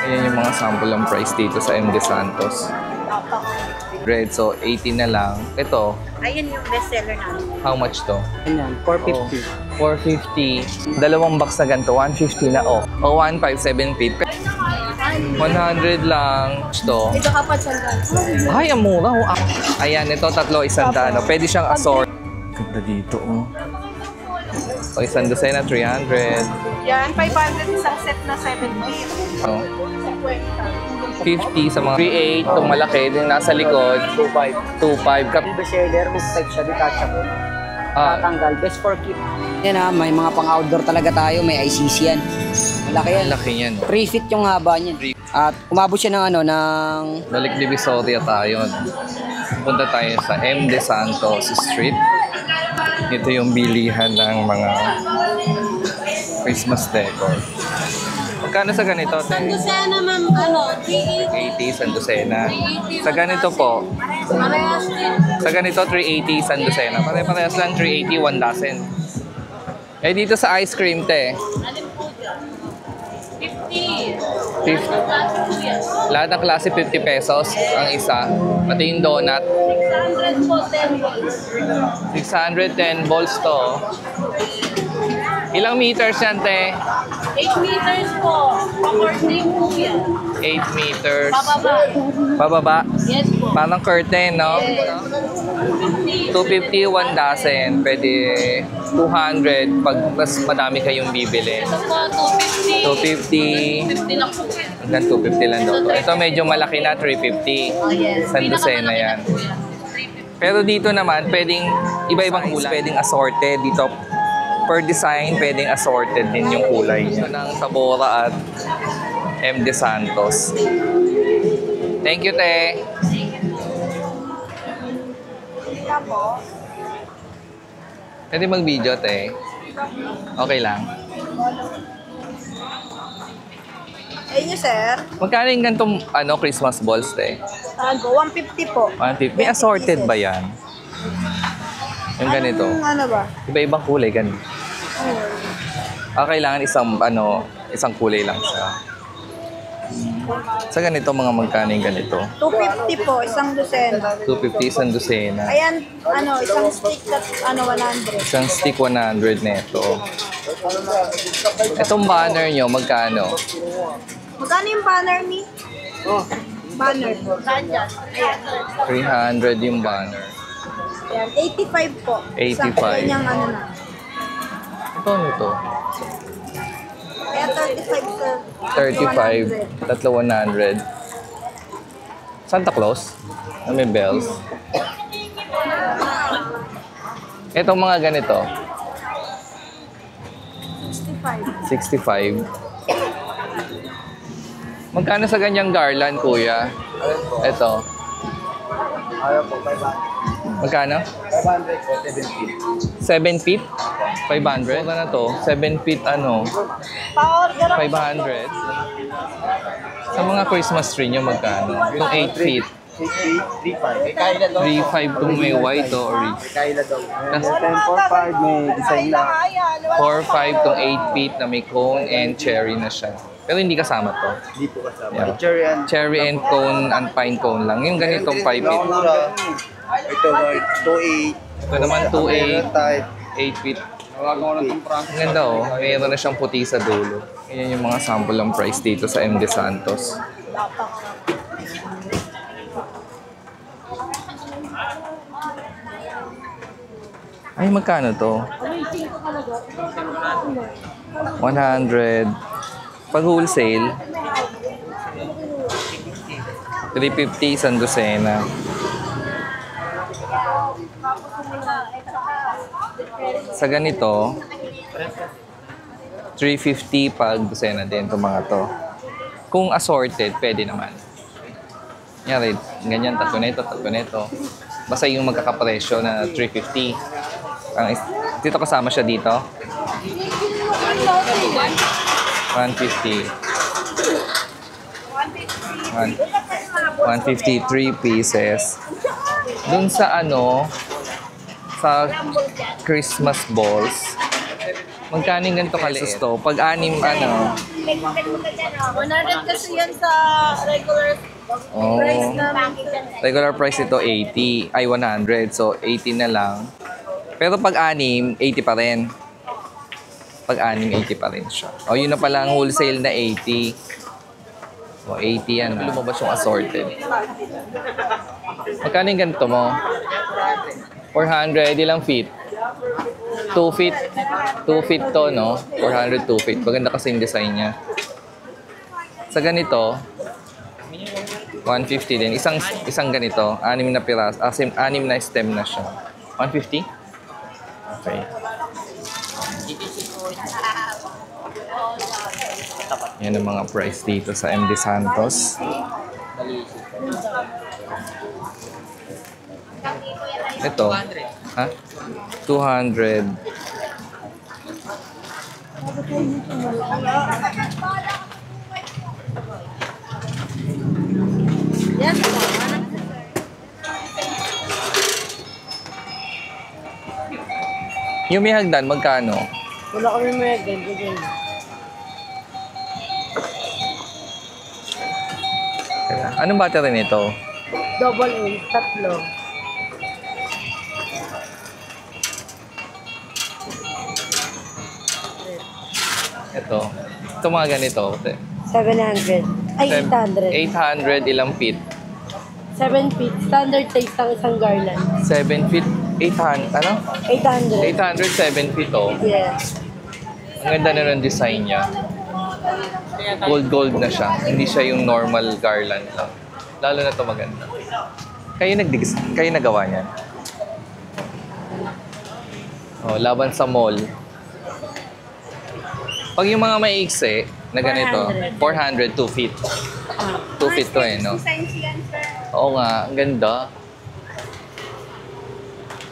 Ayan yung mga sample ng price dito sa MD Santos. Red, so 80 na lang. Ito. Ayun yung bestseller namin. How much to? Ayan, 450. Oh, 450. Dalawang box na ganito, 150 na oh. O 157 feet. 100 lang. Ito. Ito kapag sandal. Ay, ang mura. Oh. Ayan, ito tatlo, isang dano. Pwede siyang assort. Ganda dito oh. O isang dosena, 300. Yan, 500 isang set na 7 feet. Oh. 50 sa mga 3.8. Itong malaki, din nasa likod. 2.5. 2.5. Bestseller, kung type siya, detachable. Tatanggal, best for keep. Yan ha, may mga pang-outdoor talaga tayo, may ICC yan. Malaki yan. Laki yan. 3 feet yung haba niyan. At umabot siya ng ano, ng... Balik Divisoria tayo. Punta tayo sa MD Santos Street. Ito yung bilihan ng mga Christmas decor. Magkano sa ganito? San Lucena, ma'am, 380. 80 San Lucena. Sa ganito po, Parehas din. sa ganito 380 San Lucena. Pare-parehas lang 380, 1 dozen. Eh dito sa ice cream te. Alin po dyan? 50. 50. Lahat ng klase 50 pesos ang isa. Pati yung donut. 600 po, 10 balls. 610 balls to. Ilang meters yan te? 8 meters po. Pa-curtain po yan. 8 meters. Pababa. Pababa. Yes po. Parang curtain, no? 250, 1 dozen. Pwede 200 pag mas madami kayong bibili. Ito po, 250. 250. 250 lang po. Hanggang 250 lang daw. Ito medyo malaki na, 350. Oh, yes. San Lucena yan. Pero dito naman, pwedeng iba-ibang kulay. Pwedeng assorted dito. Per design, pwedeng assorted din yung kulay niya. Ito ng Tabora at MD Santos. Thank you, te. Pwede mag-video, te. Okay lang. Ayun nyo, sir. Magkano yung ganitong Christmas balls, te? Tago, 150 po. 150. May assorted ba yan? Yung ganito. Ano ba? Iba-ibang kulay, ganito. Kailangan isang kulay lang siya. Sa ganito, mga magkano yung ganito? 250 po, isang dosena. 250 isang dosena. Ayan, isang stick at 100. Isang stick 100 neto. Itong banner nyo, magkano? Magkano yung banner ni? Banner. Saan dyan? Ayan. 300 yung banner. Ayan, 85 po. 85. Kanyang na. Ito ano to? Kaya 35 sir. 35. Tatlo 100. Santa Claus? Na may bells. Itong mga ganito. 65. 65. Magkano sa ganyang garland, kuya? Ito. Ayaw po, 500. Magkano? 500 po, 7 feet. 7 feet? 500? Ano na to? 7 feet Pa-order 500. Sa mga Christmas tree nyo, magkano? Itong 8 feet. 6 feet, 3.5. Kaya na daw. 3.5 kung may white o orange. Kaya na daw. Tapos 10.45 may design lang. 4.5 tong 8 feet na may cone and cherry na siya. Pero hindi kasama to. Hindi po kasama. Yeah. Cherry Cherry and and cone and pine cone lang. Yung ganitong 5 feet. ito, 2.8. Ito naman 2.8. Type. 8 feet. Ang ganda oh. Mayroon na siyang puti sa dulo. Ayan yung mga sample ng price dito sa MD Santos. Ay, magkano to? 100. Pag wholesale, 350 isang dosena. Sa ganito, 350 pag dosena din itong mga to. Kung assorted, pwede naman. Yan, ganyan, tatlo nito. Basta yung magkakapresyo na 350. Dito kasama siya dito. 150. 153 pieces. Dun sa sa Christmas balls, magkano yung ganito kaliit? Pag 6, 100 kasi yan sa regular Oh. price namin. Regular price ito 80, ay 100. So 80 na lang. Pero pag anim, 80 pa rin. Pag anim, 80 pa rin siya. O yun na pala ang wholesale na 80. O 80 yan. Lumabas yung assorted. Magkano yung ganito mo? 400, ilang feet? 2 feet. 2 feet to, no? 400, 2 feet. Maganda kasi yung design niya. Sa ganito, 150 din. Isang ganito, 6 na piras, 6 na stem na siya. 150? Okay. Yan ang mga price dito sa MD Santos. Ito. Ha? 200. Yes, Yung may hagdan, magkano? wala kami may ganyan. Anong battery nito? Double A, tatlo. Ito. Ito mga ganito. 700. Ay, 800. 800, ilang feet? 7 feet. Standard size ng isang garland. 7 feet? 800, ano? 800. 800, 7 feet, oh. Yes. Ang ganda na ng design niya. Gold na siya. Hindi siya yung normal garland lang. Lalo na to maganda. Kayo nagawa niyan? Oh, laban sa mall. Pag yung mga maiiksi na ganito, 400, 2 feet. 2 feet to eh, no? Oo nga, ang ganda.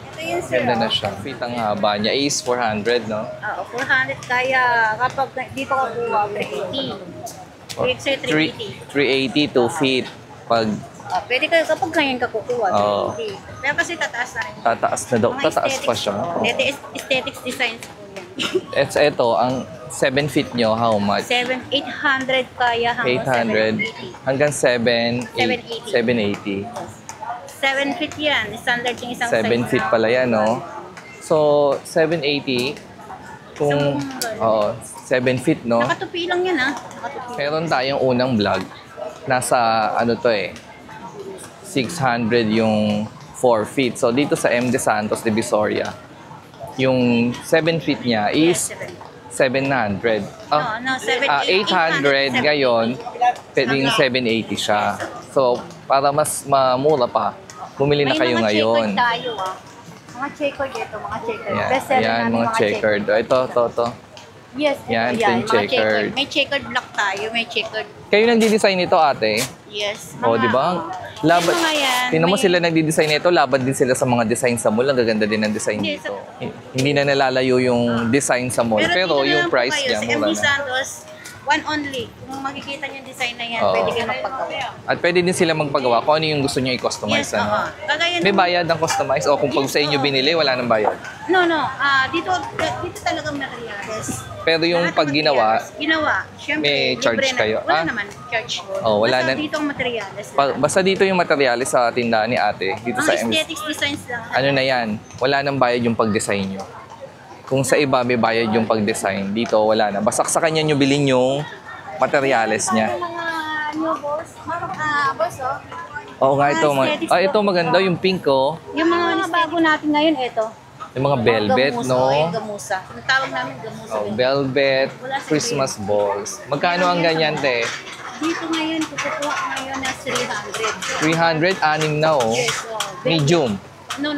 Ito yun, sir. Ganda na siya. Feet ang haba niya is 400, no? Oo, 400 kaya kapag dito ka kuha, 380. Extra 380. 380, 2 feet. Pag Pwede kayo kapag ngayon ka kukuha, Oo. 380. Pero kasi tataas na rin. tataas na daw. Mga Tataas pa siya. Aesthetics designs po yan. Ito, ang 7 feet nyo, how much? 800 kaya hanggang 800 hanggang 780. 7 feet yan. Standard yung isang 7 size feet na- pala yan, no? So, 780 kung 7 feet, no? Nakatupi lang yan, ha? Nakatupi. Meron tayong unang vlog. Nasa ano to eh 600 yung 4 feet. So, dito sa MD Santos de Visoria, yung 7 feet niya is 700. No, 800 ngayon, pwedeng 780 siya. So, para mas mamura pa, bumili na kayo ngayon. May mga checkered tayo, Mga checkered ito, mga checkered. Yan, Best seller yan namin mga checkered. Ito. Yes, Yan, ito ito yung mga checkered. May checkered block tayo, may checkered. Kayo nagdi-design nito, ate? Yes. O, di ba? Laban, Yung mga yan, tingnan mo may- sila nagdi-design nito, laban din sila sa mga design sa mall. Ang gaganda din ng design Hindi, dito. Hindi na nalalayo yung design sa mall. Pero dito yung na lang po price kayo, niya, sa mura MD na. Santos, one only. Kung makikita niyo yung design na yan, Oo. pwede kayo magpagawa. At pwede din sila magpagawa kung ano yung gusto nyo i-customize. Yes, ano? Kagaya May ng- bayad ng customize o kung pag sa inyo binili, wala nang bayad. No. Dito talagang materials. Pero yung Lahat ng pag ginawa, materials, ginawa. Siyempre, may charge libre na. kayo? Wala Ah? naman, charge. Oh, wala Basta na- dito ang materials. basta dito yung materialis sa tindahan ni ate, dito Ang sa MD. aesthetics designs lang. Ano na yan, wala nang bayad yung pag-design nyo. Kung sa iba may bayad yung pag-design, dito wala na. Basta sa kanya nyo bilhin yung materials niya. Yung mga new boss, boss, Oo nga, ito. aesthetics Ito maganda, yung pink, oh. Yung mga bago natin ngayon, ito. Yung mga velvet, gamusa, no? Yung gamusa. Ang tawag namin gamusa. Oh, velvet, Wala sa Christmas balls. Magkano ang ganyan, te? Dito ngayon, kukuha ngayon na 300. 300, anim na, oh. Yes, Medium, No,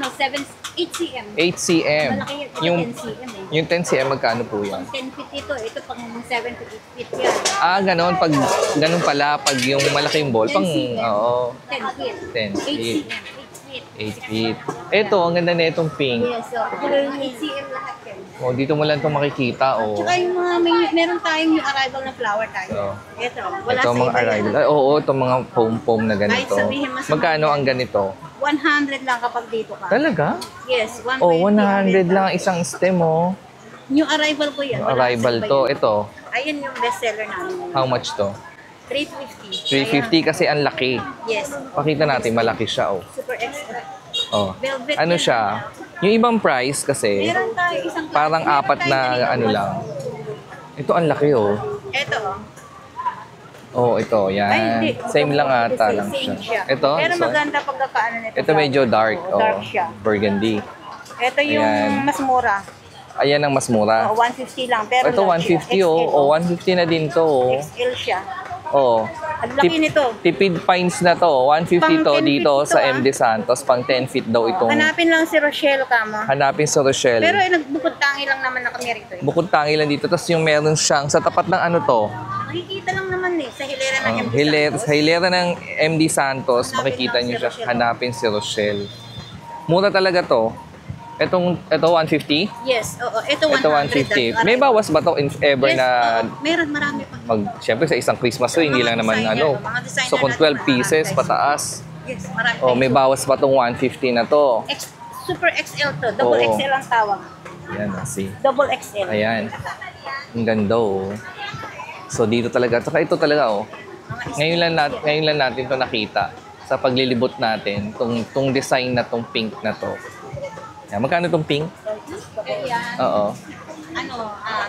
8 cm. 8 cm. Malaki ito, Yung 10 cm eh. yung 10 cm, magkano po yan? 10 feet ito. Ito pang 7 to 8 feet yan. Ah, ganon. Pag, ganon pala, pag yung malaking ball, 10 pang, cm. oo, 10 feet. 10 8 feet. cm. 8 feet. 8 feet. Ito, ang ganda na itong pink. Yes, so 8 cm lahat yan. Oh, dito mo lang itong makikita, oh. Tsaka yung mga, meron tayong yung arrival na flower tayo. Oo. Ito, wala Ito sa mga iba yan. arrival. Ay, oo, itong mga foam na ganito. Kahit sabihin mo sa Magkano mga- ang ganito? 100 lang kapag dito ka. Talaga? Yes, 120. Oh, 100 lang isang stem, oh. Yung arrival ko yan. Yung arrival to. Ito. Ayun yung bestseller namin. How much to? 350. 350 kasi ang laki. Yes. Pakita natin, malaki siya, oh. Super extra. Oh. Velvet Ano yan. siya? Yung ibang price kasi, Meron tayo isang parang meron apat tayo na ganito. ano lang. Ito ang laki, oh. Ito. Oh, ito, yan. Ay, hindi. Same lang ata lang Same siya. Ito? Pero So, maganda pagkakaano nito. ito medyo dark, Oh, dark oh. siya. Burgundy. Ito yung Ayan. mas mura. Ayan ang mas mura. 150 lang. Pero Ito, large siya. 150, oh. XL. Oh, 150 na din to, oh. XL siya. Oh. Ang laki nito. Tipid pints na to. 150 Pang to 10 dito feet to, sa ah. MD Santos. Pang 10 feet daw itong Hanapin lang si Rochelle kamo. hanapin sa Rochelle. Pero nagbukod tangi lang naman na kami rito. Bukod tangi lang dito. Tapos yung meron siyang sa tapat ng ano to. Makikita lang naman sa hilera ng MD Sa hilera ng MD Santos, makikita niyo siya. Hanapin si Rochelle. Mura talaga to. Ito 150? Yes, oo. Ito 100. Ito 150. May bawas ba to if ever Yes, na oo. Meron marami pa. Siyempre sa isang Christmas to, hindi lang naman ano. Mga designer So kung 12 pieces pataas. Yes, marami. Oh, may bawas pa tong 150 na to. Super XL to. Double Oo. XL ang tawag. Ayan, see. Double XL. Ayan. Ang ganda, oh. So, dito talaga. Saka ito talaga, oh. Ngayon lang natin to nakita sa paglilibot natin. Tong design na tong pink na to. Ayan, magkano tong pink? Ayan. Oo.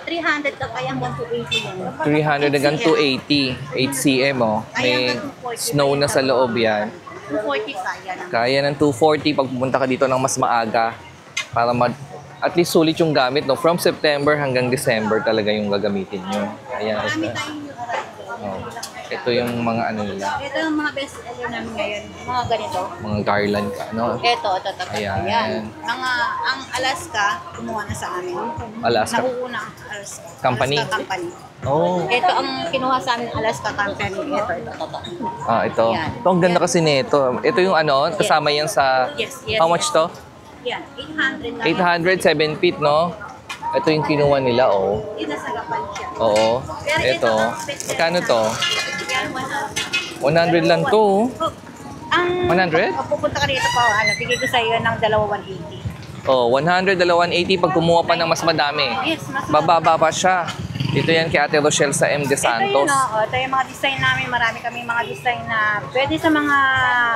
300 ka kaya 180 yan. 300 hanggang 280. 8 cm, oh. May snow na sa loob yan. 240 kaya na. Kaya ng 240 pag pumunta ka dito ng mas maaga para at least sulit yung gamit, no? From September hanggang December talaga yung gagamitin nyo. Ayan. Marami tayong new arrival. Oh. Ito yung mga ano nila, Ito yung mga best seller namin ngayon. Mga ganito. mga garland ka, no? Ito. Ayan. Ayan. Ang Alaska, kumuha na sa amin. Alaska Nauuna ang Alaska. Company? Alaska Company. Oh. Ito ang kinuha sa amin Alaska Company. Ito. Ito. Ayan. Ito, ang ganda kasi nito. Ito yung ano, kasama yan sa, Yes. how much to? Yan. 800 lang. 800, 7 feet, no? Ito yung kinuha nila, oh. Inasagapan siya. Oo. Pero Ito. ang best seller Magkano to? Yan, 100 lang to, oh. Ang 100? Pag pupunta ka rito pa, bigay ko sa iyo ng 2,180. Oh, 100, 180 pag kumuha pa ng mas madami. Yes, mas Bababa pa siya. Ito yan kay Ate Rochelle sa MD Santos. Ito yung mga design namin. Marami kami mga design na pwede sa mga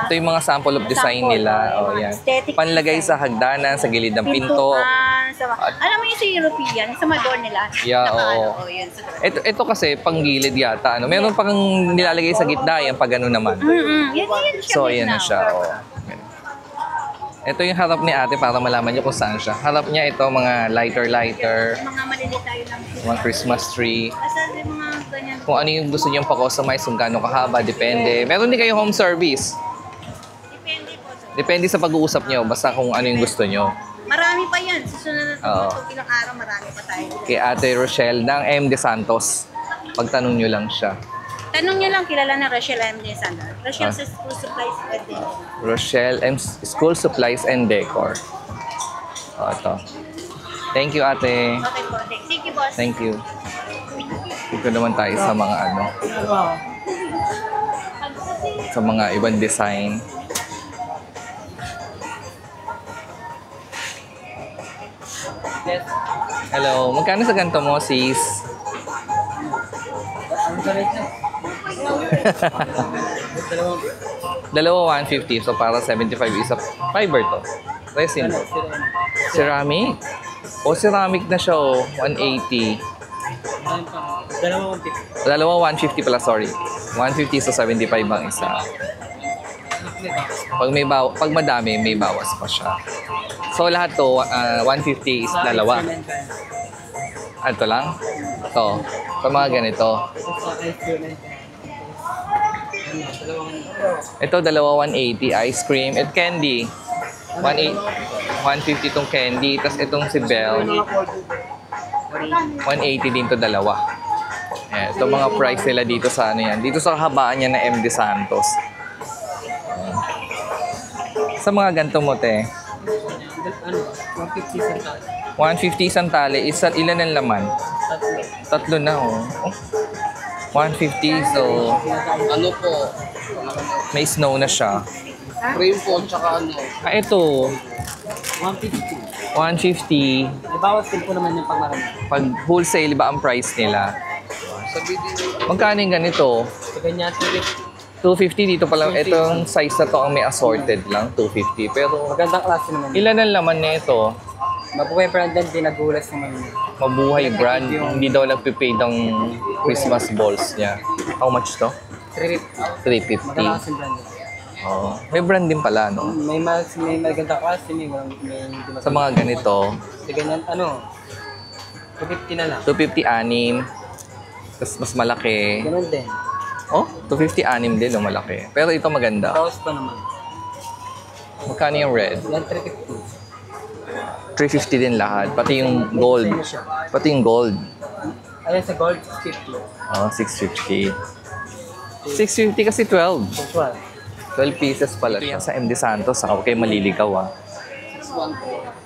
Ito yung mga sample of design nila. yung Oh, mga yan. aesthetic Panlagay sa hagdanan, sa gilid ng pinto. pintuan, alam mo yung sa European, sa door nila. Yeah, oo. Yun, sa door. Ito kasi panggilid yata. Ano? Meron pang nilalagay sa gitna, yan pag ano naman. Yan siya. So, ayan na siya. Oh. Ito yung harap ni ate para malaman niyo kung saan siya. Harap niya ito, mga lighter. Mga maliliit tayo lang. Mga Christmas tree. Basta yung mga ganyan. Kung ano yung gusto niyong pa-customize, kung gaano kahaba, depende. Meron din kayo home service. Depende po. Depende sa pag-uusap niyo, basta kung ano yung gusto niyo. Marami pa yan. Susunod na Oo. ilang araw, marami pa tayo. Kay Ate Rochelle ng MD Santos. Pagtanong niyo lang siya. Tanong niyo lang, kilala na Rochelle M.D. Sandal. Rochelle sa School Supplies and Decor. Rochelle M. School Supplies and Decor. O, ito. Thank you, ate. Okay po. Thank you, boss. Thank you. Dito naman tayo sa mga ano, sa mga ibang design. Hello, magkano sa ganito mo, sis? Dalawa 150, so para 75 isa fiber to. Resin to. Ceramic. O ceramic na siya, oh, 180. Dalawa 150 pala, sorry. 150 sa 75 ang isa. Pag madami, may bawas pa siya. So lahat to, 150 is dalawa. Ito lang? Ito. Sa mga ganito. Ito, dalawa 180. Ice cream. At candy. 150 itong candy. Tapos itong si Belle. 180 din to dalawa. Ayan, ito mga price nila dito sa ano yan. Dito sa kahabaan niya na MD Santos. Ayan. Sa mga ganito mo, te. 150 isang tali. Ilan ang laman? Tatlo na, oh. 150, so Ano po? may snow na siya. Cream po, tsaka ano? Ito, 150. 150. May bawas din po naman yung pagmarami. Pag wholesale, ba ang price nila? Sa video. Magkano yung ganito? Sa ganyan, 250 dito pa lang. Itong size na to ang may assorted lang, 250. Pero magandang klase naman. ilan ang laman nito? Mabuhay branded, dinagulas naman. Mabuhay brand. Hindi daw nagpipay ng Christmas balls niya. How much to? 350. 350. Magandang klase branded. Oh, may brand din pala, no? May magandang klase, may hindi Sa mga ganito, Sa ganyan, 250 na lang. 250 anim. Tapos mas malaki. Ganun din. Oh, 250 anim din, no? Malaki. Pero ito maganda. Tapos pa naman. Magkano yung red? Yan, 350. 350 din lahat. Pati yung gold. Pati yung gold. Ayan sa gold, 650. Oh, 650. 650 kasi 12. So, 12. 12 pieces pala siya. Sa MD Santos, ako kayo maliligaw, ah.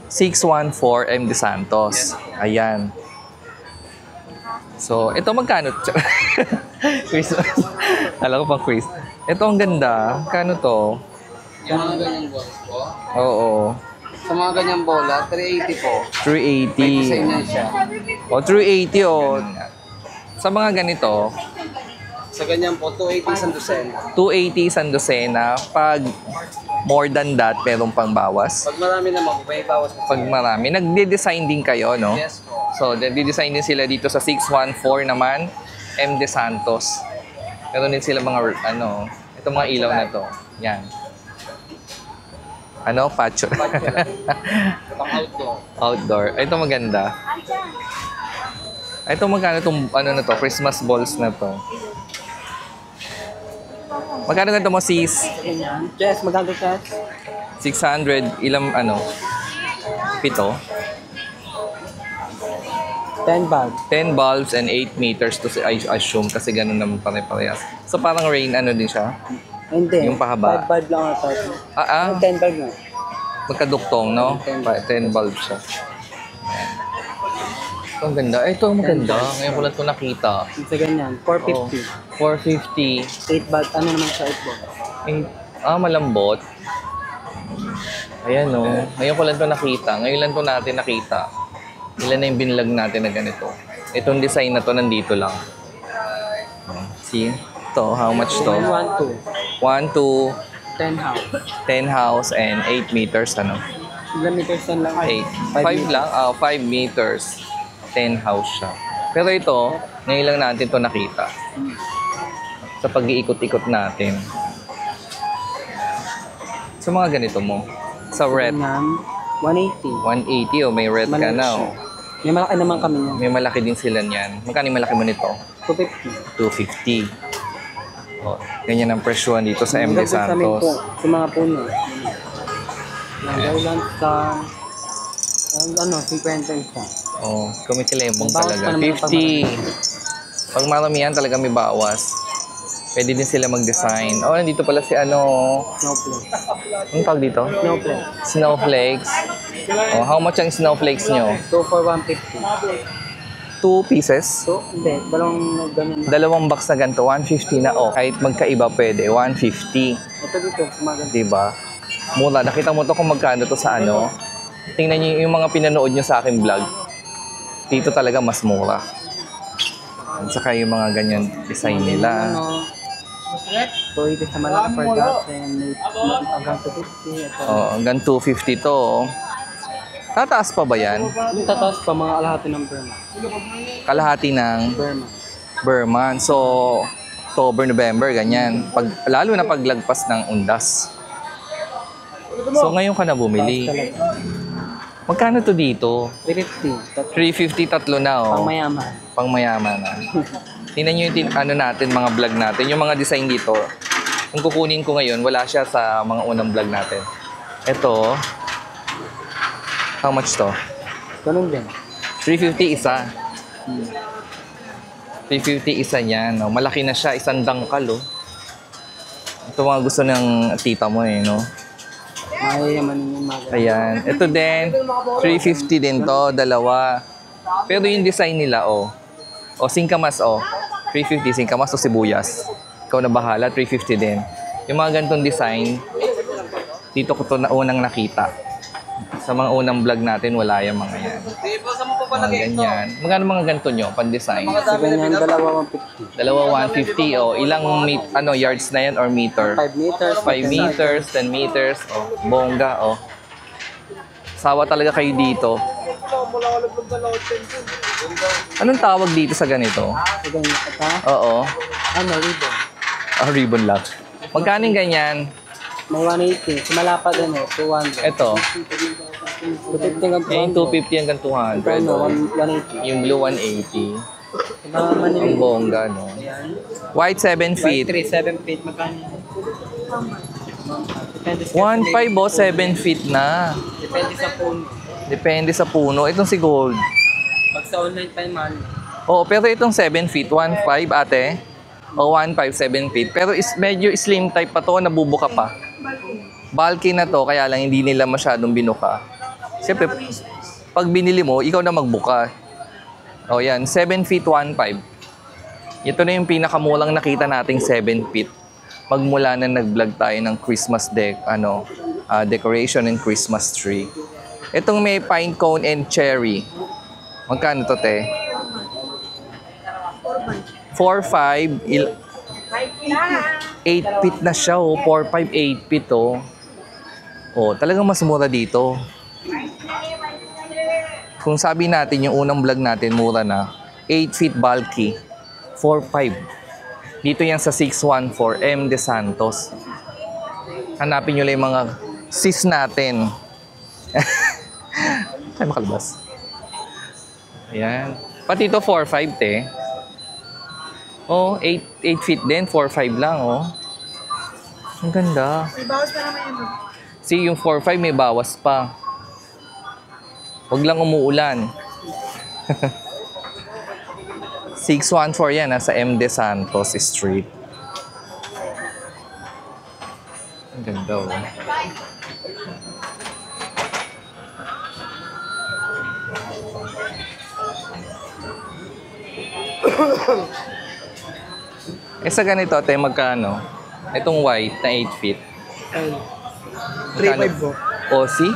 614 MD Santos. Ayan. So, ito magkano? Quiz. Alam ko pang quiz. Ito ang ganda. Kano to? Yung mga ganyang balls po. Oo. Sa mga ganyang bola, 380 po. 380. Design na siya. O, 380 o. Sa mga ganito, Sa ganyan po, 280 isang dosena. 280 isang dosena. Pag more than that, merong pang bawas. Pag marami naman, may bawas po. Pag marami, nagde-design din kayo, no? Yes po. So, nagde-design din sila dito sa 614 naman, MD Santos. Meron din sila mga, itong mga ilaw na to. Yan. Patcho. Pang outdoor. Outdoor. Ito maganda. Ito magkano itong, na to, Christmas balls na to. Magkano ganito mo, sis? Ganyan. Chess, maganda chess. 600, ilang, 7? 10 bag. 10 bulbs and 8 meters to I assume kasi ganun naman pare-parehas. So parang rain din siya. Hindi. Yung pahaba. 5 bulb lang ata. 10 bulb na. Magkaduktong, no? 10 bulbs siya. Ayan. Ito ang ganda. Ito ang maganda. Ngayon ko lang ito nakita. Sa ganyan, 450. 450. 8 bulb, naman siya 8 bulb. Malambot. Ayan, no? Ngayon ko lang ito nakita. Ngayon lang ito natin nakita. Ilan na yung binlag natin na ganito. Itong design na to nandito lang. See? Ito, how much to? 1, 2. 1, 2, 10 house. 10 house and 8 meters, Ilan meters yan lang? 8. 5 lang? 5 meters. 10 house siya. Pero ito, ngayon lang natin to nakita. Sa pag-iikot-ikot natin. Sa mga ganito mo. Sa red. Ganyan, 180. 180 may red ka Maliit na. siya. May malaki naman kami niyan. May malaki din sila niyan. Magkano yung malaki mo nito? 250. 250. Ganyan ang presyohan dito sa MD Santos. Sa mga puno. Nagawlan sa 50 isa. Kumikilemong May bawas talaga. pa naman 50. Pag maramihan talaga may bawas. Pwede din sila mag-design. Nandito pala si Snowflake. Anong tawag dito? Snowflake. Snowflakes. How much ang snowflakes nyo? 2 for 150. 2 pieces? So, hindi. Ganyan. Dalawang box na ganito, 150 na. Kahit magkaiba pwede, 150. Ito dito, sumagan. Diba? Mura. Nakita mo to kung magkano to sa Tingnan nyo yung mga pinanood nyo sa aking vlog. Dito talaga mas mura. At saka yung mga ganyan design nila. So, ito sa malaki for that. And hanggang 250. Hanggang 250 to. Tataas pa ba yan? Yung tataas pa, mga alahati ng Burma. Kalahati ng Burman. So, October, November, ganyan. Lalo na paglagpas ng undas. So, ngayon ka na bumili. Magkano to dito? 350. 350, tatlo na, Pangmayaman. Pangmayaman na. Tingnan nyo yung natin, mga vlog natin. Yung mga design dito, kung kukunin ko ngayon, wala siya sa mga unang vlog natin. Ito, how much to? Ganun din. 350 isa. 350 isa niyan. Malaki na siya, isang dangkal. Ito mga gusto ng tita mo no? Mayayaman yung mga. Ayan. Ito din, 350 din to, dalawa. Pero yung design nila, singkamas, 350, singkamas o sibuyas. Ikaw na bahala, 350 din. Yung mga ganitong design, dito ko to na unang nakita. Sa mga unang vlog natin, wala yung mga yan. Di ba sa mo po Mga ganyan. Magkano mga ganito nyo, pan-design? Sa ganyan, dalawa 150. Dalawa 150 o ilang yards na yan or meter? 5 meters. 5 meters, 10 meters, bongga, Sawa talaga kayo dito. Anong tawag dito sa ganito? Sa ganyan, ito. Oo. Ano, ribbon. Ribbon lock. Magkano yung ganyan? May 180. Sumala pa din 200. Ito. 250 hanggang Yung 250 hanggang 200. Ano, 180. Yung blue 180. Naman Ang bongga, no? White 7 feet. 7 feet. Magkano? Depende sa 1.5 o 7 feet na. Depende sa phone. Depende sa puno. Itong si gold. Pag sa online pa man. Oo, pero itong 7 feet, 1.5 ate. O 1.5, 7 feet. Pero medyo slim type pa to, nabubuka pa. Bulky na to, kaya lang hindi nila masyadong binuka. Siyempre, pag binili mo, ikaw na magbuka. O yan, 7 feet, 1.5. Ito na yung pinakamurang nakita nating 7 feet. Magmula na nag-vlog tayo ng Christmas decoration and Christmas tree. Itong may pine cone and cherry. Magkano to, te? 4.5. 8 feet na siya, 4.5, 8 feet, talagang mas mura dito. Kung sabi natin, yung unang vlog natin, mura na. 8 feet bulky. 4.5. Dito yan sa 614 M. De Santos. Hanapin nyo lang yung mga sis natin. Ay, makalabas. Ayan. Pati ito 4.5, te. 8 feet din. 4.5 lang, Ang ganda. May bawas pa naman yun. See, yung 4.5 may bawas pa. Huwag lang umuulan. 614 yan, nasa M. De Santos Street. Ang ganda, sa ganito, tayo magkano? Itong white na 8 feet. 3.5 po. See?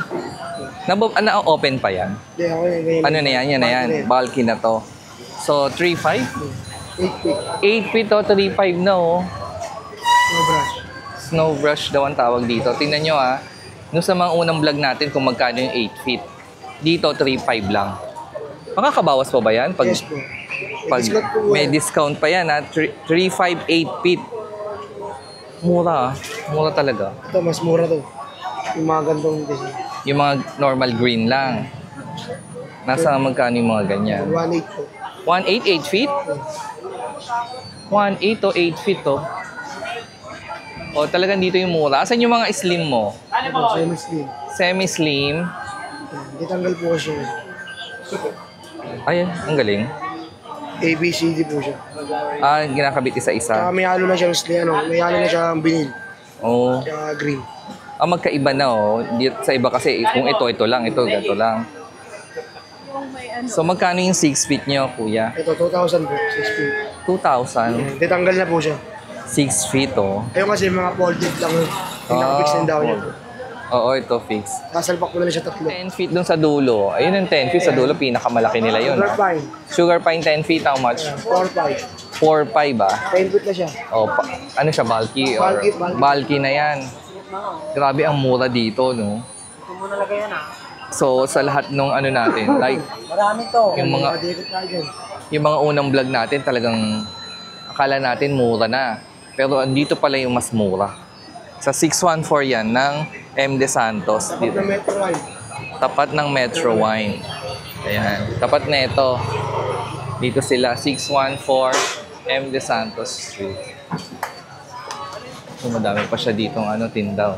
Na-open pa yan? Ano na yan? Yan na yan. Bulky na to. So, 3.5? 8 feet 3.5 na, No brush. Snow brush daw ang tawag dito. Tingnan nyo, Nung sa mga unang vlog natin kung magkano yung 8 feet. Dito, 3.5 lang. Makakabawas pa ba yan? Yes po. Pag may discount pa yan, 3.5, 8 feet. Mura, Mura talaga. Ito, mas mura to. Yung mga gandong design. Yung mga normal green lang. Nasa magkano yung mga ganyan? 1.8 po. 1.8, 8 feet? 1.8 o 8 feet talagang dito yung mura. Asan yung mga slim mo? Semi-slim. Semi-slim. Ditanggal po siya. Ay, ang galing. ABCD po siya. Ginakabit isa-isa. May halo na siyang slim, may halo na siyang binil. Tsaka green. Magkaiba na, sa iba kasi, kung ito lang, ito, ganito lang. So, magkano yung 6 feet nyo, kuya? Ito, 2,000 po. 6 feet. 2,000? Ditanggal na po siya. 6 feet, Ayun kasi mga folded lang. Pinaka-fix din daw niya. Oo, ito fix. Kasalpak ko na siya 3. 10 feet dun sa dulo. Ayun yung 10 feet sa dulo, pinakamalaki nila yun. Sugar pine. Sugar pine 10 feet, how much? 4.5. 4.5 ba? 10 feet na siya. Ano siya, bulky? Or Bulky. bulky na yan. Grabe, ang mura dito, no? Ito muna lagay yan, So, sa lahat nung ano natin, like, Marami to. yung mga unang vlog natin, talagang akala natin mura na. Pero andito pala yung mas mura. Sa 614 yan ng M. De Santos. Tapat na Metro Wine. Tapat ng Metro Wine. Ayan. Tapat na ito. Dito sila, 614 M. De Santos Street. So, madami pa siya ditong tindaw.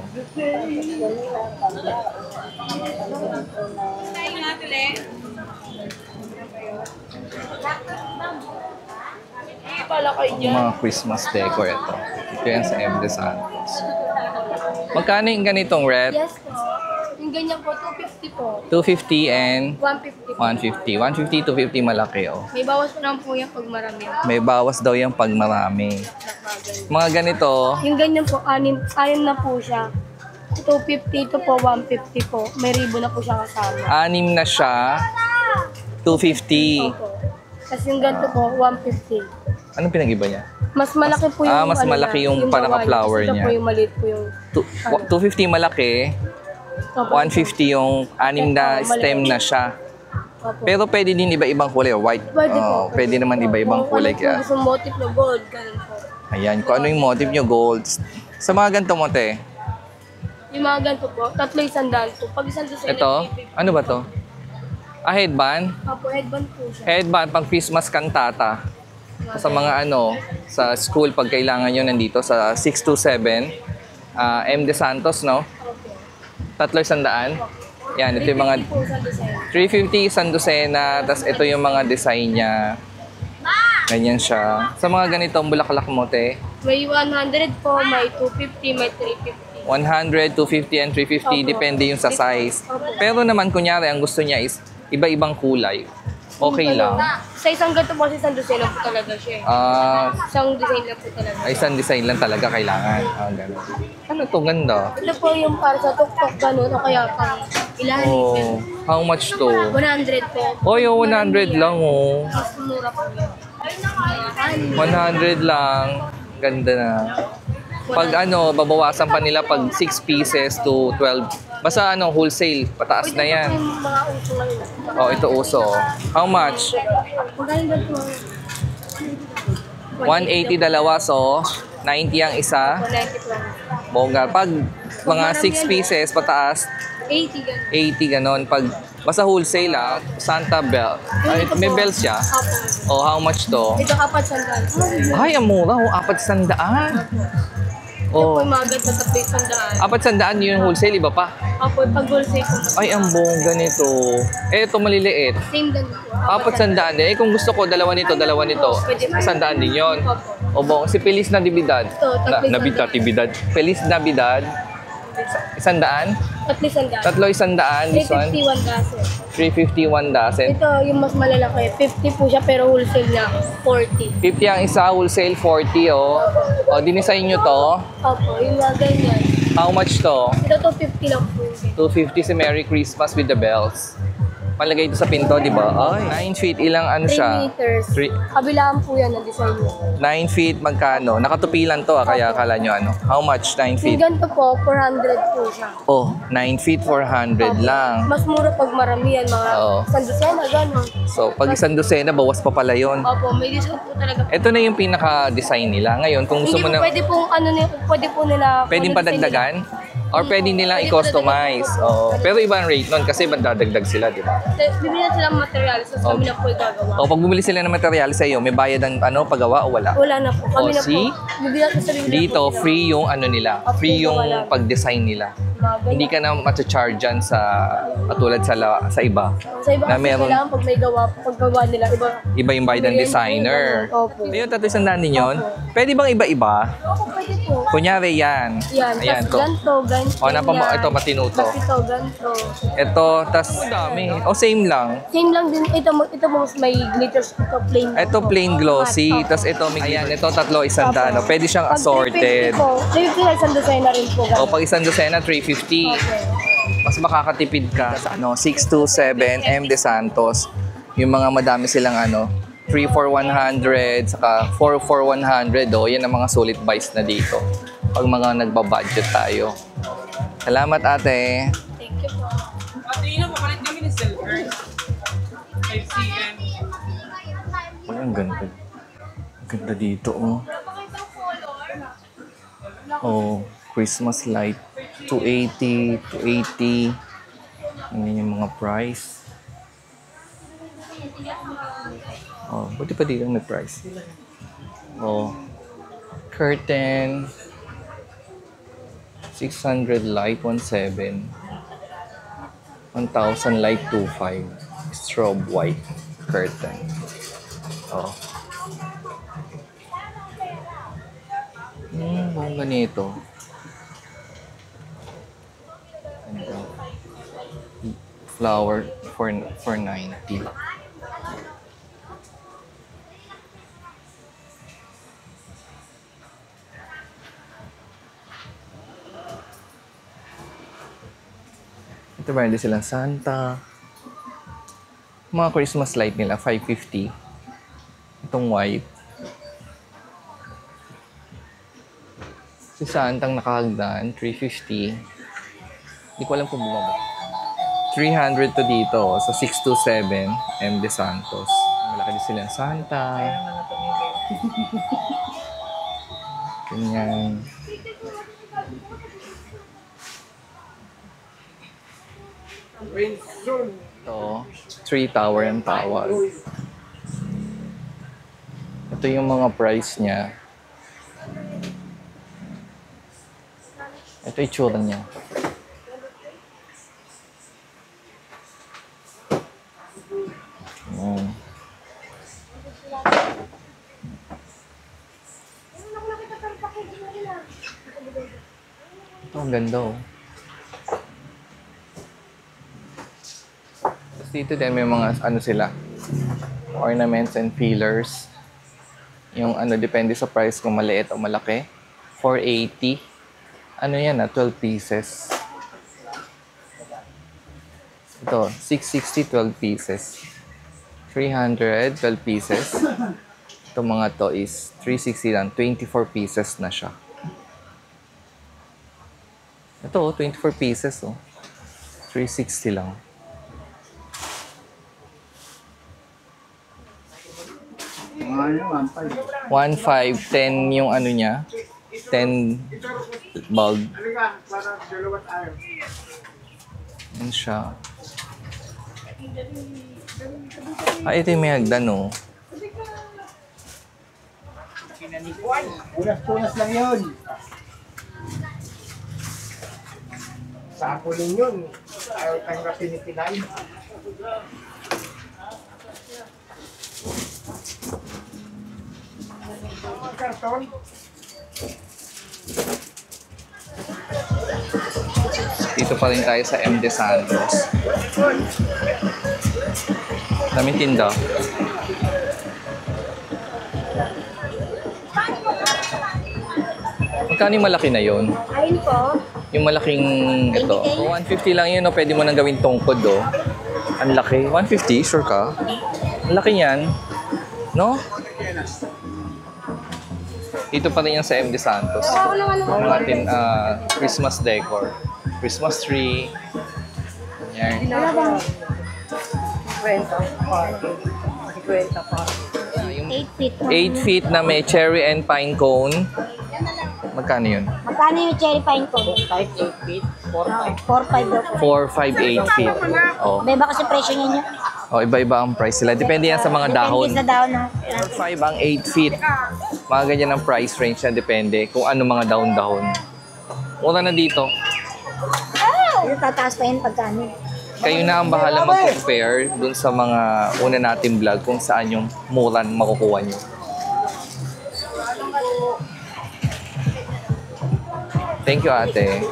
Yung mga Christmas decor ito. Ito yan sa M. De Santos. Magkano yung ganitong rep? Yes po. Yung ganyan po, 250 po. 250 and 150 po. 150. 150, 250 malaki, May bawas po naman po yan pag marami. May bawas daw yung pag marami. Mga ganito, Yung ganyan po, anim na po siya. 250 ito po, 150 po. May ribbon na po siya kasama. 6 na siya. 250. Opo. Tapos yung ganito po, 150. Anong pinag-iba niya? Mas malaki po yung mas malaki yung parang gawa niya. flower Ito niya. po yung maliit po yung... 250 malaki, Opo. 150 yung anim na stem na siya. Opo. Pero pwede din iba-ibang kulay, white. Pwede po. Pwede naman iba-ibang kulay. Kung ano Kaya, po gusto motif na gold, ganun po. ayan, kung ano yung motive nyo, gold. Sa mga ganito mo, te. Yung mga ganito po, 300 po. Pag isang dosen Ito, ano ba to? Headband. Opo, headband po siya. Headband pang Christmas kantata. Sa mga sa school, pag kailangan nyo nandito sa 627, M. De Santos, no? Opo. 300. Yan, ito yung mga 350 po isang dosen. 350 isang dosena, tapos ito yung mga design niya. Ganyan siya. Sa mga ganitong bulaklak mo, te, May 100 po, may 250, may 350. 100, 250, and 350, Opo. depende yung sa size. Opo. Pero naman, kunyari, ang gusto niya is iba-ibang kulay. Okay lang. Sa isang ganito po, sa isang dosen lang po talaga siya. Isang design lang po talaga. Isang design lang talaga kailangan. Ganun. Ano to, ganda. Ito po yung para sa tuktok ganun, o kaya pang ilalim. Oh, how much to? 100 po. Oh, yung 100 lang, oh. Mas mura po yun. 100 lang. Ganda na. Pag babawasan pa nila pag 6 pieces to 12. Basta wholesale, pataas na yan. Pwede po yung mga uso ngayon. Oh, ito uso. How much? Magkano ba ito? 180 dalawa, so 90 ang isa. 190 po. Bongga. Pag mga 6 pieces pataas, 80 ganun. 80 ganon. Pag basta wholesale Santa Bell. Ay, Ito may po, bells siya. Apo. Oh, how much to? Ito kapat sandal. Ay, ang mura. Oh, 400. Ito po Oh, yung mga ganda sa plate sandal. 400 yung wholesale, iba pa. Apo, pag wholesale po. Ay, ang bongga nito. Eh, ito maliliit. Same din po. 400 din. Eh, kung gusto ko, dalawa nito. 100 din yon. O bong, si Feliz Natividad. Natividad. Feliz Navidad. 100? Tatlo sandal. 300. This one, 351 kaso. 351 dozen. Ito, yung mas malalaki. 50 po siya pero wholesale niya. 40. 50 ang isa, wholesale 40, oh. O, dinisign nyo to. Opo, yung mga ganyan. How much to? Ito 250 lang po. 250 si Merry Christmas with the bells. Malagay ito sa pinto, di ba? Ay, 9 feet. Ilang 3 siya? meters. Three- Kabilaan po yan ang design niya. 9 feet, magkano? Nakatupilan to, kaya akala nyo How much? 9 Yung feet? ganito po, 400 po siya. Oh, 9 feet, 400 lang. Mas mura pag marami yan, mga Oo. isang dosena, gano'n. So, pag isang dosena, bawas pa pala yon. Opo, may discount po talaga. Ito na yung pinaka-design nila. Ngayon, kung gusto Hindi mo po na... pwede pong pwede po nila. Pwedeng kung ano design padagdagan? nila. Or pwede nilang Pwede i-customize? padagdagan. Oo. Pero iba ang rate nun kasi magdadagdag sila, di ba? Bibili na sila ng materials, tapos kami na po gagawa. O pag bumili sila ng material sa iyo, may bayad ng paggawa o wala? Wala na po. Kami O, na po. see? Bibili na sa bibili Dito, po sila. free yung nila. Free yung pag-design nila. Mga ganyan. Hindi ka na ma-charge dyan sa katulad sa iba. Sa iba na kasi meron- kailangan pag may paggawa nila, iba. Iba yung bayad ng designer. Opo. Ayun, 300 din yun. Pwede bang iba-iba? Opo, pwede po. Kunyari yan. Yan, Ayan, tas ganito. O, ito matino to. Tas ito, ganito. Ito, tas dami. O, same lang. Same lang din, ito mo mas may glitters, ito plain. Ito plain glossy, tas ito may ayan, ito tatlo isang daan. Pwede siyang assorted. 350 na isang design na rin po. O pag isang dosena, 350. Okay. Mas makakatipid ka sa 627 M. De Santos. Yung mga madami silang 3 for 100, saka 4 for 100. Yan ang mga solid buys na dito. Pag mga nagbabudget tayo. Salamat ate. Thank you po. Ay, ang ganda. Ang ganda dito, oh. Oh, Christmas light. 280, 280. Yan yung mga price. Oh, buti pa dito may price. Oh, curtain. 600 light, 17. 1,000 light, 25. Strobe white curtain. Oh. Ang ganito. Ganda. Flower for 90. Ito meron din silang Santa. Mga Christmas light nila, 550. Itong white. Si Santang nakahagdan, 350. Hindi ko alam kung bumaba. 300 to dito. So, 627, M. De Santos. Malaki din silang Santa. Ganyan. Ito, 3 tower ang tawag. Ito yung mga price niya. Ito yung itsura niya. Ayan. Ito, ang ganda oh. Tapos dito din may mga ano sila, ornaments and fillers. Yung ano, depende sa price kung maliit o malaki. 480. Ano yan 12 pieces. Ito, 660, 12 pieces. 300, 12 pieces. Ito mga to is 360 lang, 24 pieces na siya. Ito, 24 pieces oh. 360 lang. Ano, 1.5, 10 yung ano niya. 10 bulb. Yan siya. Ah, ito yung may hagdan, oh. Punas-punas lang yun. Sa ako din yun. Ayaw tanggapin ni Pinay. Karton. Dito pa rin tayo sa M. De Santos. Daming tinda. Magkano yung malaki na yun? Ayun po. Yung malaking ito. 150 lang yun, no? Pwede mo nang gawin tungkod, oh. Ang laki. 150? Sure ka? Ang laki yan. No? Dito pa rin yan sa M. De Santos. Yung ating Christmas decor. Christmas tree. Yan. Yung 8 feet. 8 feet na may cherry and pine cone. Magkano yun? Magkano yung cherry pine ko? 8 feet, 4, 4-5 daw po. 4, 5, 8 feet. Oh. Iba kasi presyo niya niya. Oh, iba-iba ang price sila. Depende yan sa mga dahon. Depende sa dahon na. 5 ang 8 feet. Mga ganyan ang price range na depende kung ano mga dahon-dahon. Mura na dito. Yung tataas pa yun pagkano. Kayo na ang bahala mag-compare dun sa mga una nating vlog kung saan yung mura makukuha nyo. Thank you, ate.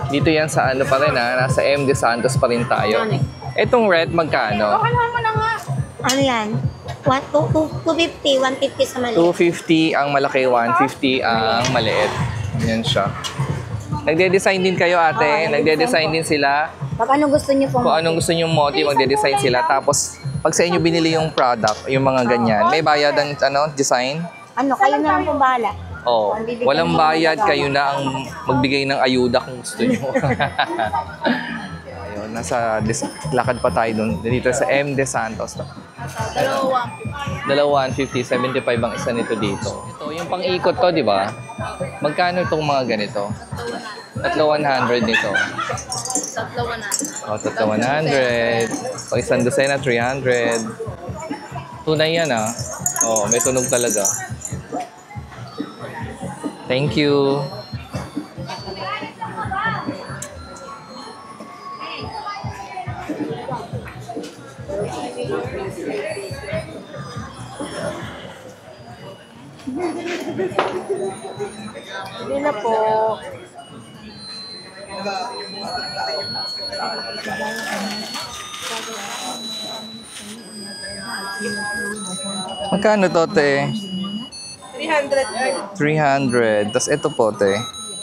Dito yan sa ano pa rin ha. Nasa M. De Santos pa rin tayo. Etong red, magkano? Ano yan? 250, 150 sa mali. 250 ang malaki, 150 ang maliit. Yan siya. Nagde-design din kayo, ate. Nagde-design din sila. Pag ano gusto niyo po. Kung anong gusto niyo motif, magde-design sila. Tapos, pag sa inyo binili yung product, yung mga ganyan, may bayad ang design? Ano, kayo na lang po bahala. Oh, walang bayad, kayo na ang magbigay ng ayuda kung gusto niyo. Ayun, lakad pa tayo dun. Dito sa M. De Santos. Dalawa 150, 75 ang isa nito dito. Ito, yung pang-ikot to, di ba? Magkano itong mga ganito? Tatlo 100 nito. Oh, tatlo 100. Pag isang dosena, 300. Tunay yan, ah. Oh, may tunog talaga. Thank you. Hindi na po. Magkano to, te? 300 po. 300. Tapos ito po, te.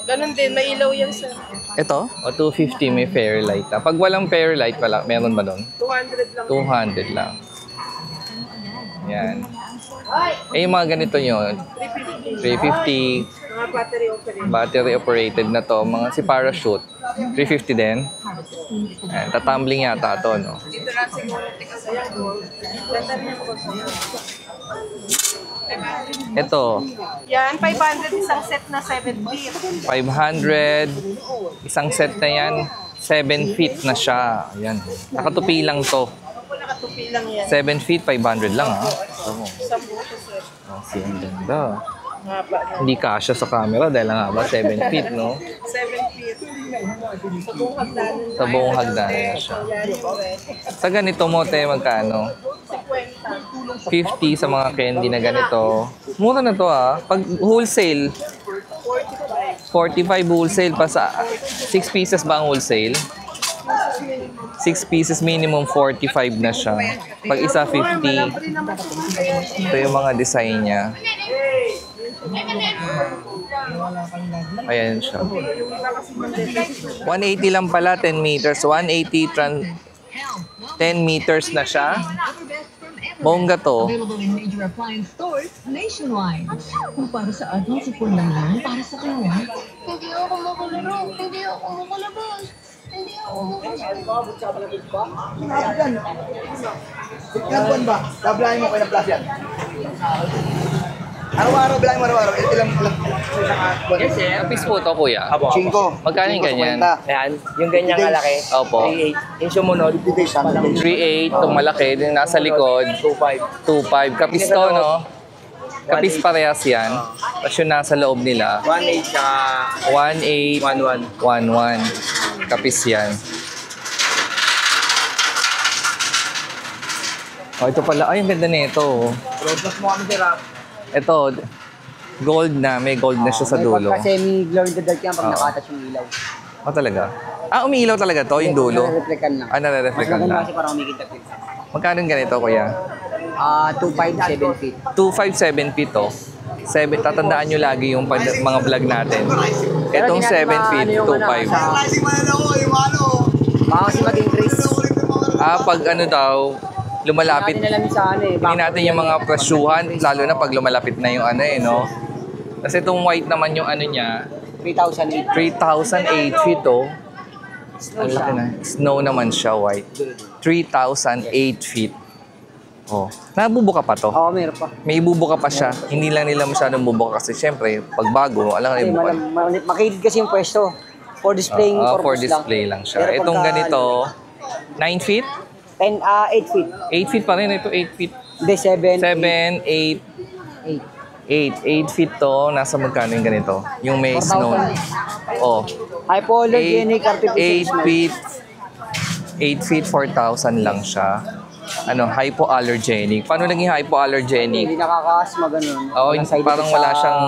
Ganun din, may ilaw yan sir. Ito? O 250 may fairy light. Pag walang fairy light, meron ba doon? 200 lang. 200 lang. Yan. Eh, yung mga ganito nyo, 350. Mga battery operated. Battery operated na to. Mga si parachute, 350 din. Ayan, tatumbling yata to, no? Dito na siguro, kasi yan gold. Ganda rin yung gold. Ito, Yan, 500 isang set na 7 feet. 500. Isang set na yan, 7 feet na siya. Ayan. Nakatupi lang to. Opo, nakatupi lang yan. 7 feet, 500 lang, ha? Oo. Isang buo siya sir. Oh, ang ganda. Haba na. Hindi kasya sa camera dahil nga ba 7 feet, no? 7 feet. Sa buong hagdanan. Sa buong hagdanan na siya. Sa ganito mo, te, magkano? 50. 50 sa mga candy na ganito. Mura na to, ah. Pag wholesale, 45 wholesale pa sa 6 pieces ba ang wholesale? 6 pieces minimum 45 na siya. Pag isa 50, ito yung mga design niya. Ayan siya. 180 lang pala, 10 meters. 180 10 meters na siya. Bongga to. Available in major appliance stores nationwide. Kung para sa atin, sipon lang yan. Para sa kanya. Hindi ako makalaro. Hindi ako makalabas. Hindi ako Ilang ba? Tablahin mo kayo ng plus yan. Araw-araw, bilangin mo araw-araw. Ilang buwan? Kapis po to, kuya. Chinko. Magkano yung ganyan? Ayan, yung ganyang kalaki. Opo. 3.8. Yung sumunod, 3.8, itong malaki, din nasa likod. 2.5. Kapis to, no? Kapis parehas yan. Tapos yung nasa loob nila. 1.8 ka 1.8, 1.1. 1.1. Kapis yan. Oh, ito pala. Ay, ang ganda nito. Roadmas mo kami sir. Ito, gold na. May gold na siya sa dulo. May semi-glow in the dark yan pag Oo. nakatas yung ilaw. Oh, talaga? Ah, umiilaw talaga to, yung dulo. Nare-reflectan na. Ah, nare-reflectan Mas maganda na. kasi parang umikita-kita. Magkano yung ganito, kuya? 2.5, 7 feet. 2.5, 7 feet to. 7, tatandaan nyo lagi yung mga vlog natin. Itong 7 feet, 2.5. Baka kasi maging trace. Ah, pag ano daw, lumalapit. Natin alam sa ano eh. Hindi natin yung mga presyuhan, lalo na pag lumalapit na yung ano eh, no? Kasi itong white naman yung ano niya, 3,008. 3,008 feet to. Ang laki na. Snow naman siya, white. 3,008 feet. Oh. Nabubuka pa to. Oo, meron pa. May ibubuka pa siya. Hindi lang nila masyadong bubuka kasi syempre, pag bago, alam na Kasi ibubuka. makikid kasi yung pwesto. For displaying purpose For display lang siya. Pero Itong pagka, ganito, 9 feet? 8 feet. 8 feet pa rin. Ito 8 feet. Hindi, 7. 7, 8, 8 feet to. Nasa magkano yung ganito? Yung may 4,000. snow. Oh. Hypoallergenic 8 feet. 8 feet, 4,000 lang siya. Ano, hypoallergenic. Paano naging hypoallergenic? Hindi nakakaasma, ganun. Oh, Walang side parang effect wala sa- siyang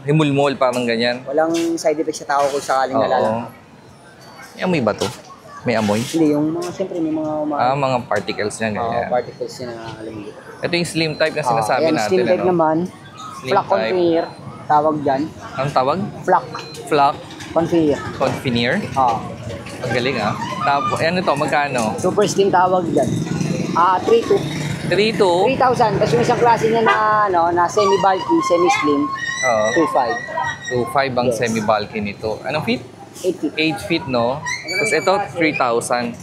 himulmol, parang ganyan. Walang side effect sa tao kung sakaling Oo. nalala. May amoy ba to? May amoy? Hindi, yung mga, siyempre may mga Mga particles niya, ganyan. particles yun na alam mo. Ito yung slim type na sinasabi Ayan, natin. slim type Ano? naman. Slim Flock type. conveyor. Tawag dyan. Ang tawag? Flock Flock conveyor. Conveyor. Ang galing ah. Tapos, ano to, magkano? Super slim tawag dyan. 3,200. 3,200. 3,000. Tapos yung isang klase niya na, ano, na semi-bulky, semi-slim, Oo. 2,500. 2,500 ang Yes. semi-bulky nito. Anong feet? 8 feet. 8 feet, no? Tapos ito, 3,00000.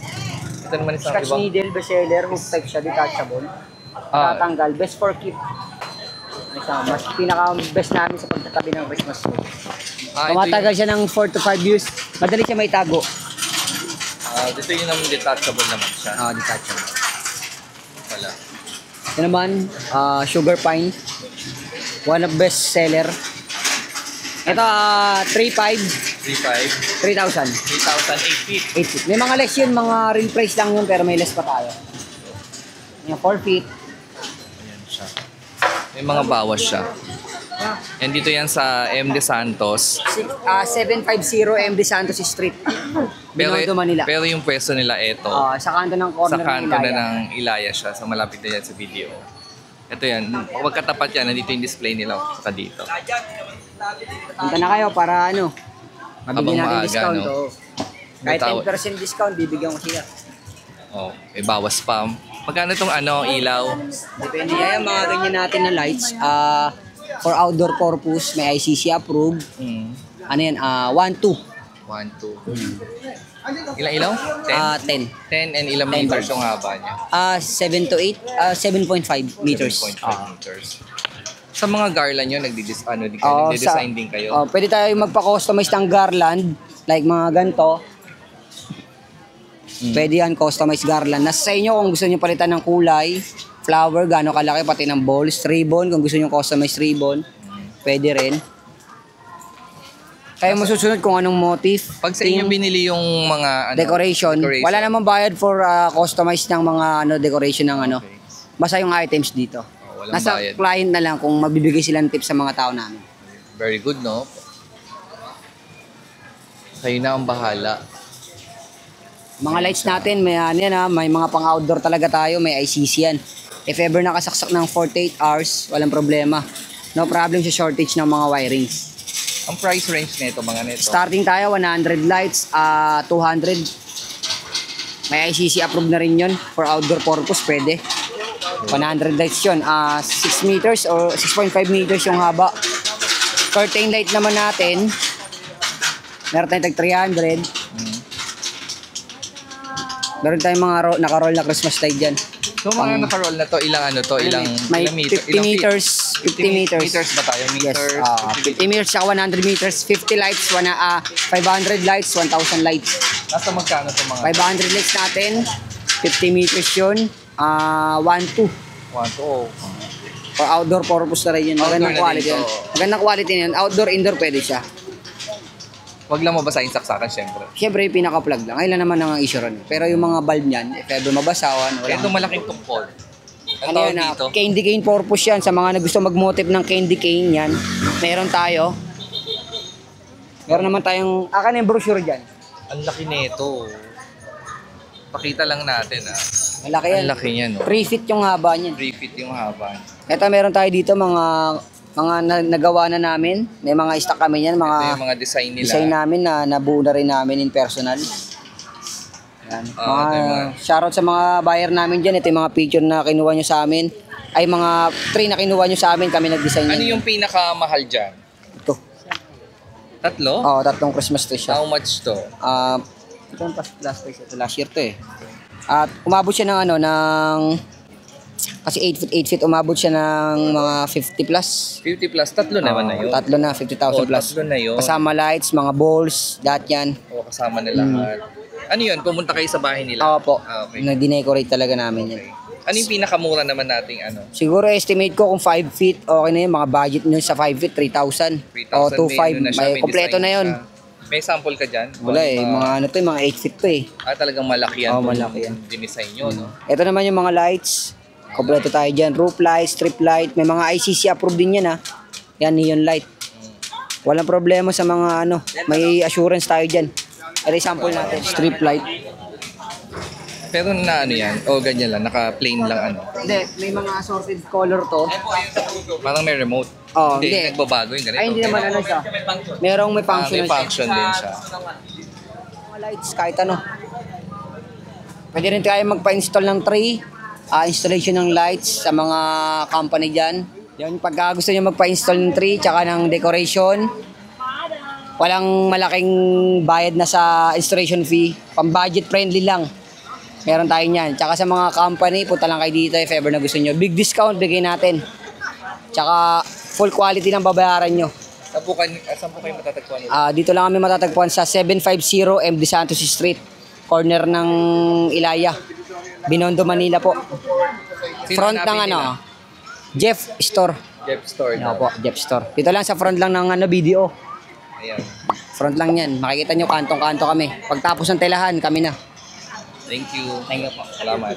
Ito naman isang Scotch ibang... needle, bestseller, hook type siya, detachable. Ah, Tatanggal, best for keep. Mas pinaka-best namin sa pagtatabi ng Christmas tree. ito Tumatagal siya ng 4 to 5 years. Madali siya may tago. Ito yung naman detachable naman siya. Detachable. Pala. Ito naman, sugar pine. One of best seller. Ito, 3,500, 3,500. 3,000. 3,000, 8 feet. 8 feet. May mga less yun, mga real price lang yun, pero may less pa tayo. Yung 4 feet. Ayan siya. May mga bawas siya. And dito yan sa M. De Santos. 750 MD Santos Street. Binondo, Manila. Pero yung pwesto nila ito. Sa kanto ng corner Sa kanto ng na Ilaya. ng Ilaya siya. So malapit na yan sa video. Ito yan. Pagkatapat yan, nandito yung display nila. Saka dito. Punta na kayo para ano, Mabigyan natin maaga, discount, no? oo. Kahit Bitaw- 10% discount, bibigyan ko sila. Oh, may bawas pa. Magkano tong ilaw? Depende yan, mga ganyan natin na lights. For outdoor purpose, may ICC approved. Ano yan, 1, 2. 1, 2. Ilang ilaw? 10? 10. 10 and ilang 10 meters bulbs. yung haba niya? 7 to 8, 7.5 meters. 7.5 meters. Sa mga garland nyo, Oo, nagde-design din kayo? Pwede tayo magpa-customize ng garland, like mga ganito. Pwede yan, customize garland. Nasa sa inyo kung gusto nyo palitan ng kulay, flower, gaano kalaki, pati ng balls, ribbon, kung gusto nyo customize ribbon, pwede rin. Kaya masusunod kung anong motif. Pag sa inyo theme, binili yung mga decoration, wala namang bayad for customize ng mga decoration ng ano. Okay. Basta yung items dito. Walang Nasa bayad. client na lang kung magbibigay sila ng tips sa mga tao namin. Very good, no? Kayo na ang bahala. Mga lights natin, may mga pang-outdoor talaga tayo, may ICC yan. If ever nakasaksak ng 48 hours, walang problema. No problem sa shortage ng mga wirings. Ang price range nito, mga nito? Starting tayo, 100 lights, 200. May ICC approved na rin yun for outdoor purpose, pwede. 100 lights yun. 6 meters or 6.5 meters yung haba. Curtain light naman natin, meron tayong tag 300. Meron tayong mga naka-roll na Christmas light dyan. So mga naka-roll na to, ilang ilang May meter? 50 meters. 50 meters. Meters ba tayo? Yes, Meters? 50 meters tsaka 100 meters, 50 lights, 500 lights, 1,000 lights. Nasa magkano to mga? 500 lights natin, 50 meters yun, 1, 2. 1, 2. For outdoor purpose na rin yun. Magandang Outdoor na quality din yan. to. Magandang quality na yun. Outdoor, indoor, pwede siya. Wag lang mabasahin saksakan, syempre. Siyempre, yung pinaka-plug lang. Ngayon lang naman ang issue ron. Pero yung mga bulb niyan, if ever mabasawan, wala. Ito malaking tungkol. Ang Ano tawag yan, dito? candy cane purpose yan. Sa mga gusto mag-motive ng candy cane yan, meron tayo. Meron naman tayong, akan yung brochure dyan. Ang laki nito. Pakita lang natin, Malaki yan. Ang laki niya, no? 3 feet yung haba niyan. 3 feet yung haba. Ito meron tayo dito mga nagawa na namin. May mga stock kami niyan, Ito mga yung mga design nila. design namin na nabuo na rin namin in personal. Yan. ito yung mga- Shoutout sa mga buyer namin dyan. Ito yung mga picture na kinuha nyo sa amin. Ay mga tree na kinuha nyo sa amin, kami nag-design Ano yan. yung pinakamahal dyan? Ito. 3? Oo, 3 Christmas tree siya. How much to? Ito yung last price. Ito last year to eh. At umabot siya ng kasi 8 feet, umabot siya ng mga 50 plus. 50 plus. 3 naman na yun. Tatlo na, 50,000 plus. 3 na yun. Kasama lights, mga balls, lahat yan. O, kasama na lahat. Ano yun? Pumunta kayo sa bahay nila? Oo po. Okay. Nag-decorate talaga namin yan. Okay. Ano yung pinakamura naman nating Siguro estimate ko kung 5 feet, okay na yun. Mga budget nyo sa 5 feet, 3,000. 3,000 O 2,500. na siya, May kompleto design na yun. siya. May sample ka dyan? Wala eh. Mga mga 8 feet to eh. Talagang malaki yan. Oo, malaki yan. Dinesign nyo, no? Ito naman yung mga lights. Kompleto tayo dyan. Roof light, strip light. May mga ICC approved din yan ha. Yan, neon light. Walang problema sa mga may assurance tayo dyan. Ito sample natin. Strip light. Pero na yan? O ganyan lang, naka-plain lang Hindi, may mga assorted color to. Parang may remote. Oh, hindi. Nagbabago yung ganito. Ay, hindi naman siya. May function. May function din siya. Mga lights, kahit ano. Pwede rin tayo magpa-install ng tray. Installation ng lights sa mga company dyan. Yan, pag gusto nyo magpa-install ng tree, tsaka ng decoration, walang malaking bayad na sa installation fee. Pang-budget friendly lang. Meron tayo niyan. Tsaka sa mga company, punta lang kayo dito if ever na gusto nyo. Big discount bigay natin. Tsaka full quality ng babayaran nyo. Saan po kayo matatagpuan? Dito lang kami matatagpuan sa 750 M. De Santos Street, corner ng Ilaya, Binondo, Manila po. Front ng Jeff Store. Jeff Store. Ano po, Jeff Store. Dito lang sa front lang ng BDO. Ayan. Front lang yan. Makikita nyo kantong-kanto kami. Pagtapos ng telahan, kami na. Thank you. Thank you po. Salamat.